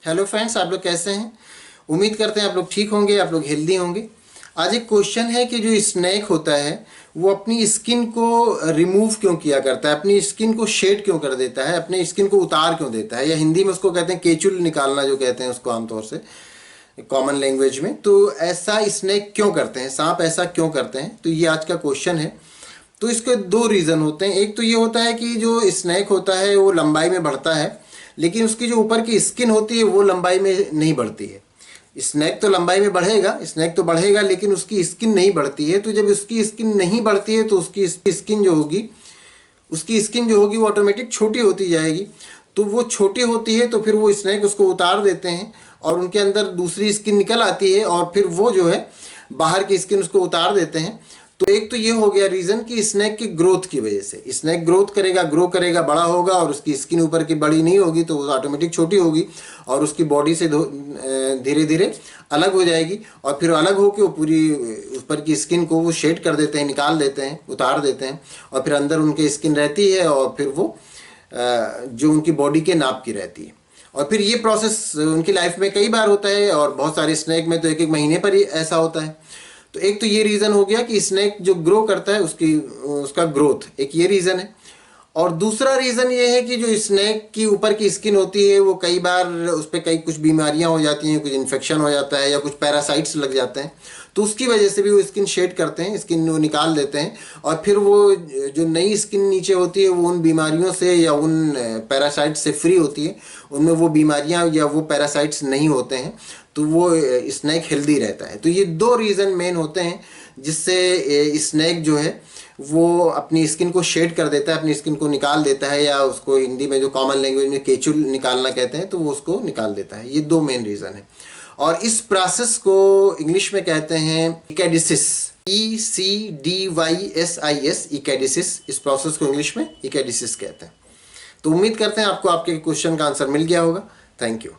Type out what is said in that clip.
Hello friends, आप लोग कैसे हैं? उम्मीद करते हैं आप लोग ठीक होंगे, आप लोग हेल्दी होंगे। आज एक क्वेश्चन है कि जो स्नेक होता है वो अपनी स्किन को रिमूव क्यों किया करता है, अपनी स्किन को शेड क्यों कर देता है, अपने स्किन को उतार क्यों देता है, या हिंदी में उसको कहते हैं केचुल निकालना, जो कहते हैं उसको आमतौर से कॉमन लैंग्वेज में। तो ऐसा स्नेक क्यों करते हैं, सांप ऐसा क्यों करते हैं, तो ये आज का क्वेश्चन है। तो इसके दो रीज़न होते हैं। एक तो ये होता है कि जो स्नेक होता है वो लंबाई में बढ़ता है, लेकिन उसकी जो ऊपर की स्किन होती है वो लंबाई में नहीं बढ़ती है। स्नेक तो लंबाई में बढ़ेगा, स्नेक तो बढ़ेगा, लेकिन उसकी स्किन नहीं बढ़ती है। तो जब उसकी स्किन नहीं बढ़ती है तो उसकी स्किन जो होगी वो ऑटोमेटिक छोटी होती जाएगी। तो वो छोटी होती है तो फिर वो स्नेक उसको उतार देते हैं और उनके अंदर दूसरी स्किन निकल आती है और फिर वो जो है बाहर की स्किन उसको उतार देते हैं। तो एक तो ये हो गया रीज़न कि स्नेक की ग्रोथ की वजह से। स्नेक ग्रो करेगा, बड़ा होगा और उसकी स्किन ऊपर की बड़ी नहीं होगी तो वो ऑटोमेटिक छोटी होगी और उसकी बॉडी से धीरे धीरे अलग हो जाएगी। और फिर अलग होकर वो पूरी ऊपर की स्किन को वो शेड कर देते हैं, निकाल देते हैं, उतार देते हैं। और फिर अंदर उनकी स्किन रहती है और फिर वो जो उनकी बॉडी के नाप की रहती है। और फिर ये प्रोसेस उनकी लाइफ में कई बार होता है और बहुत सारे स्नेक में तो एक एक महीने पर ही ऐसा होता है। तो एक तो ये रीज़न हो गया कि स्नेक जो ग्रो करता है उसका ग्रोथ, एक ये रीज़न है। और दूसरा रीज़न ये है कि जो स्नेक की ऊपर की स्किन होती है वो कई बार उस पर कुछ बीमारियां हो जाती हैं, कुछ इन्फेक्शन हो जाता है या कुछ पैरासाइट्स लग जाते हैं। तो उसकी वजह से भी वो स्किन शेड करते हैं, स्किन वो निकाल देते हैं। और फिर वो जो नई स्किन नीचे होती है वो उन बीमारियों से या उन पैरासाइट्स से फ्री होती है, उनमें वो बीमारियां या वो पैरासाइट्स नहीं होते हैं। तो वो स्नेक हेल्दी रहता है। तो ये दो रीज़न मेन होते हैं जिससे स्नेक जो है वो अपनी स्किन को शेड कर देता है, अपनी स्किन को निकाल देता है, या उसको हिंदी में जो कॉमन लैंग्वेज में केचुल निकालना कहते हैं, तो वो उसको निकाल देता है। ये दो मेन रीज़न है। और इस प्रोसेस को इंग्लिश में कहते हैं इकैडिसिस, ECDYSIS, इकैडिसिस। इस प्रोसेस को इंग्लिश में इकैडिसिस कहते हैं। तो उम्मीद करते हैं आपको आपके क्वेश्चन का आंसर मिल गया होगा। Thank you.